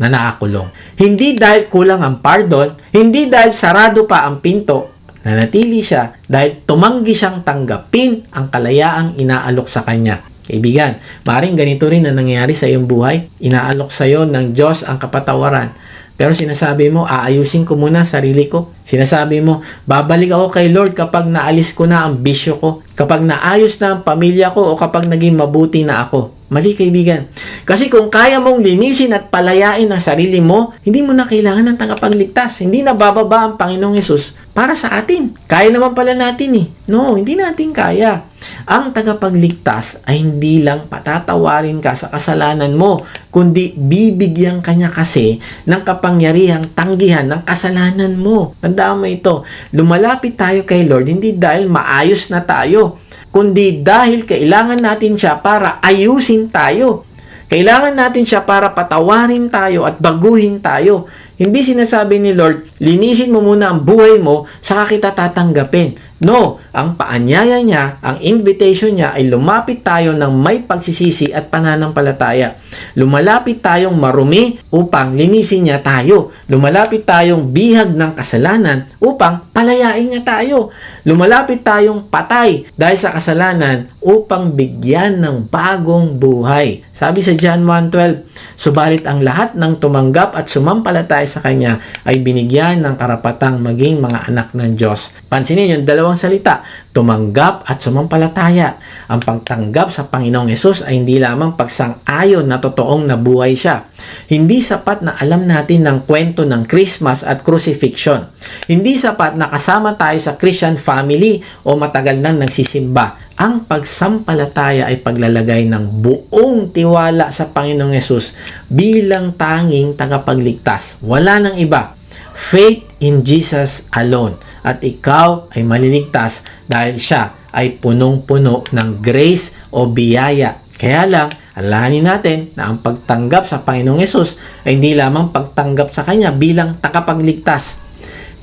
na nakakulong. Hindi dahil kulang ang pardon, hindi dahil sarado pa ang pinto, nanatili siya dahil tumanggi siyang tanggapin ang kalayaang inaalok sa kanya. Kaibigan, maaaring ganito rin ang nangyayari sa iyong buhay. Inaalok sa iyo ng Diyos ang kapatawaran. Pero sinasabi mo, aayusin ko muna sarili ko. Sinasabi mo, babalik ako kay Lord kapag naalis ko na ang bisyo ko. Kapag naayos na ang pamilya ko o kapag naging mabuti na ako. Mali, kaibigan. Kasi kung kaya mong linisin at palayain ang sarili mo, hindi mo na kailangan ng tagapagligtas. Hindi na bababa ang Panginoong Hesus para sa atin. Kaya naman pala natin eh. No, hindi natin kaya. Ang tagapagligtas ay hindi lang patatawarin ka sa kasalanan mo, kundi bibigyan ka niya kasi ng kapangyarihang tanggihan ng kasalanan mo. Tandaan mo ito, lumalapit tayo kay Lord hindi dahil maayos na tayo, kundi dahil kailangan natin siya para ayusin tayo. Kailangan natin siya para patawarin tayo at baguhin tayo. Hindi sinasabi ni Lord, linisin mo muna ang buhay mo, saka kita tatanggapin. No, ang paanyaya niya, ang invitation niya ay lumapit tayo ng may pagsisisi at pananampalataya. Lumalapit tayong marumi upang linisin niya tayo. Lumalapit tayong bihag ng kasalanan upang palayain niya tayo. Lumalapit tayong patay dahil sa kasalanan upang bigyan ng bagong buhay. Sabi sa John 1:12, subalit ang lahat ng tumanggap at sumampalataya sa Kanya ay binigyan ng karapatang maging mga anak ng Diyos. Pansinin yung dalawang salita, tumanggap at sumampalataya. Ang pagtanggap sa Panginoong Hesus ay hindi lamang pagsang-ayon na totoong nabuhay siya. Hindi sapat na alam natin ng kwento ng Christmas at crucifixion. Hindi sapat na kasama tayo sa Christian family o matagal nang nagsisimba. Ang pagsampalataya ay paglalagay ng buong tiwala sa Panginoong Hesus bilang tanging tagapagligtas. Wala nang iba. Faith in Jesus alone. At ikaw ay maliligtas dahil siya ay punong-puno ng grace o biyaya. Kaya lang, Alalahanin natin na ang pagtanggap sa Panginoong Yesus ay hindi lamang pagtanggap sa Kanya bilang takapagligtas.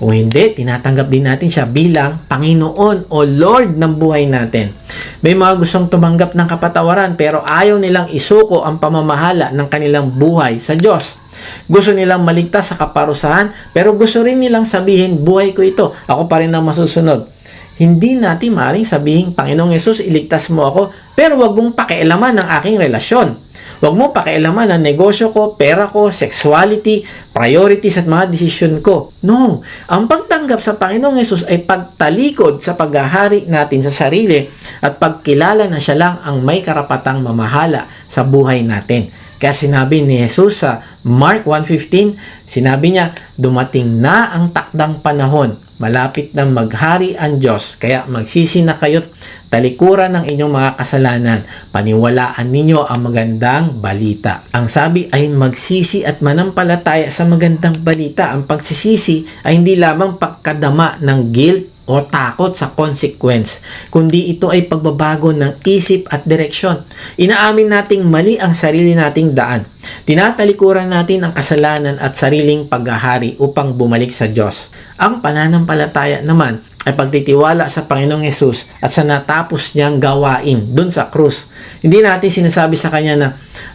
Kung hindi, tinatanggap din natin siya bilang Panginoon o Lord ng buhay natin. May mga gustong tumanggap ng kapatawaran pero ayaw nilang isuko ang pamamahala ng kanilang buhay sa Diyos. Gusto nilang maligtas sa kaparusahan pero gusto rin nilang sabihin, buhay ko ito, ako pa rin ang masusunod. Hindi natin maaaring sabihin, Panginoong Yesus, iligtas mo ako, pero wag mong pakialaman ang aking relasyon. Huwag mo pakialaman ang negosyo ko, pera ko, sexuality, priorities at mga desisyon ko. No, ang pagtanggap sa Panginoong Yesus ay pagtalikod sa paghahari natin sa sarili at pagkilala na siya lang ang may karapatang mamahala sa buhay natin. Kaya sinabi ni Jesus sa Mark 1:15, sinabi niya, dumating na ang takdang panahon, malapit nang maghari ang Diyos, kaya magsisi na kayo't talikuran ng inyong mga kasalanan, paniwalaan ninyo ang magandang balita. Ang sabi ay magsisi at manampalataya sa magandang balita. Ang pagsisisi ay hindi lamang pagkadama ng guilt o takot sa consequence, kundi ito ay pagbabago ng isip at direksyon. Inaamin nating mali ang sarili nating daan. Tinatalikuran natin ang kasalanan at sariling paghahari upang bumalik sa Diyos. Ang pananampalataya naman ay pagtitiwala sa Panginoong Yesus at sa natapos niyang gawain dun sa krus. Hindi natin sinasabi sa Kanya na,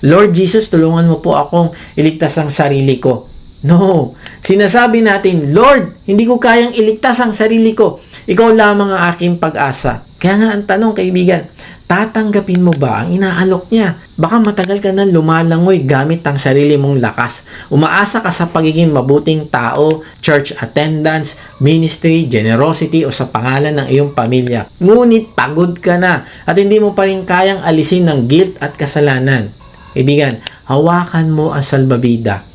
Lord Jesus, tulungan mo po akong iligtas ang sarili ko. No, sinasabi natin, Lord, hindi ko kayang iligtas ang sarili ko. Ikaw lamang ang aking pag-asa. Kaya nga ang tanong, kaibigan, tatanggapin mo ba ang inaalok niya? Baka matagal ka nang lumalangoy gamit ang sarili mong lakas. Umaasa ka sa pagiging mabuting tao, church attendance, ministry, generosity o sa pangalan ng iyong pamilya. Ngunit pagod ka na at hindi mo pa rin kayang alisin ng guilt at kasalanan. Kaibigan, hawakan mo ang salbabida.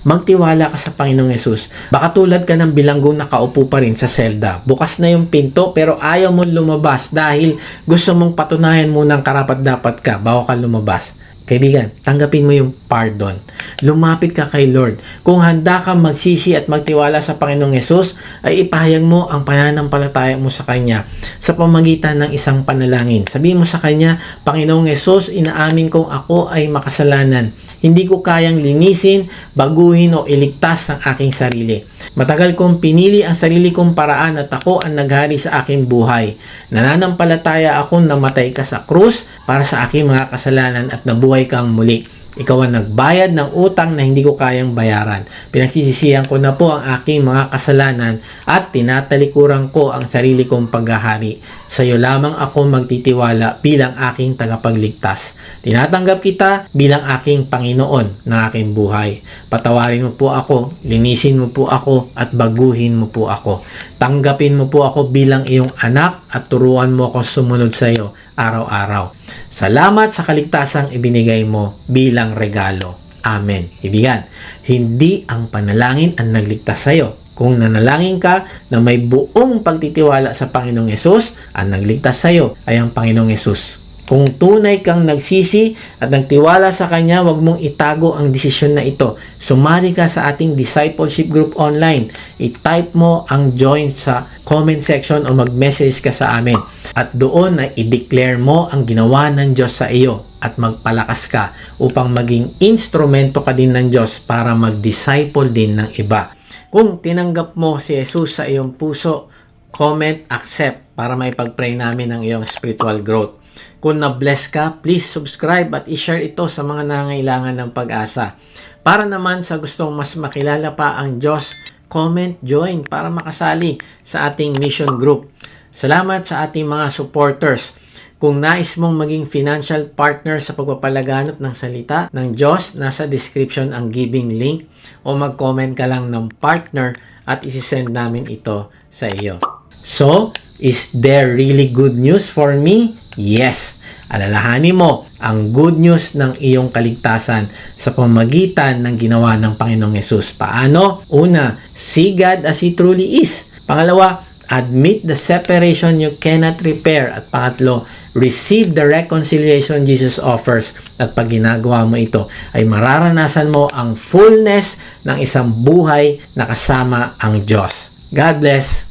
Magtiwala ka sa Panginoong Yesus. Baka tulad ka ng bilanggong nakaupo pa rin sa selda. Bukas na yung pinto pero ayaw mong lumabas dahil gusto mong patunayan mo ng karapat-dapat ka bago ka lumabas. Kaibigan, tanggapin mo yung pardon. Lumapit ka kay Lord. Kung handa ka magsisi at magtiwala sa Panginoong Yesus, ay ipahayag mo ang pananampalataya mo sa Kanya sa pamagitan ng isang panalangin. Sabihin mo sa Kanya, Panginoong Yesus, inaamin kong ako ay makasalanan. Hindi ko kayang linisin, baguhin o iligtas ang aking sarili. Matagal kong pinili ang sarili kong paraan at ako ang naghari sa aking buhay. Nananampalataya akong namatay ka sa krus para sa aking mga kasalanan at nabuhay kang muli. Ikaw ang nagbayad ng utang na hindi ko kayang bayaran. Pinagsisisihan ko na po ang aking mga kasalanan at tinatalikuran ko ang sarili kong paghahari. Sa iyo lamang ako magtitiwala bilang aking tagapagligtas. Tinatanggap kita bilang aking Panginoon ng aking buhay. Patawarin mo po ako, linisin mo po ako at baguhin mo po ako. Tanggapin mo po ako bilang iyong anak at turuan mo ako sumunod sa iyo araw-araw. Salamat sa kaligtasang ibinigay mo bilang regalo. Amen. Ibigan, hindi ang panalangin ang nagligtas sa iyo. Kung nanalangin ka na may buong pagtitiwala sa Panginoong Yesus, ang nagligtas sa iyo ay ang Panginoong Yesus. Kung tunay kang nagsisi at nagtiwala sa Kanya, huwag mong itago ang desisyon na ito. Sumali ka sa ating discipleship group online. I-type mo ang join sa comment section o mag-message ka sa amin. At doon ay i-declare mo ang ginawa ng Diyos sa iyo at magpalakas ka upang maging instrumento ka din ng Diyos para mag-disciple din ng iba. Kung tinanggap mo si Jesus sa iyong puso, comment, accept para may pag-pray namin ang iyong spiritual growth. Kung na-bless ka, please subscribe at i-share ito sa mga nangangailangan ng pag-asa. Para naman sa gustong mas makilala pa ang Diyos, comment, join para makasali sa ating mission group. Salamat sa ating mga supporters. Kung nais mong maging financial partner sa pagpapalaganap ng salita ng Diyos, nasa description ang giving link o mag-comment ka lang ng partner at isisend namin ito sa iyo. So, is there really good news for me? Yes! Alalahanin mo ang good news ng iyong kaligtasan sa pamamagitan ng ginawa ng Panginoong Yesus. Paano? Una, see God as He truly is. Pangalawa, admit the separation you cannot repair. At pangatlo, receive the reconciliation Jesus offers. At pag ginagawa mo ito, ay mararanasan mo ang fullness ng isang buhay na kasama ang Diyos. God bless!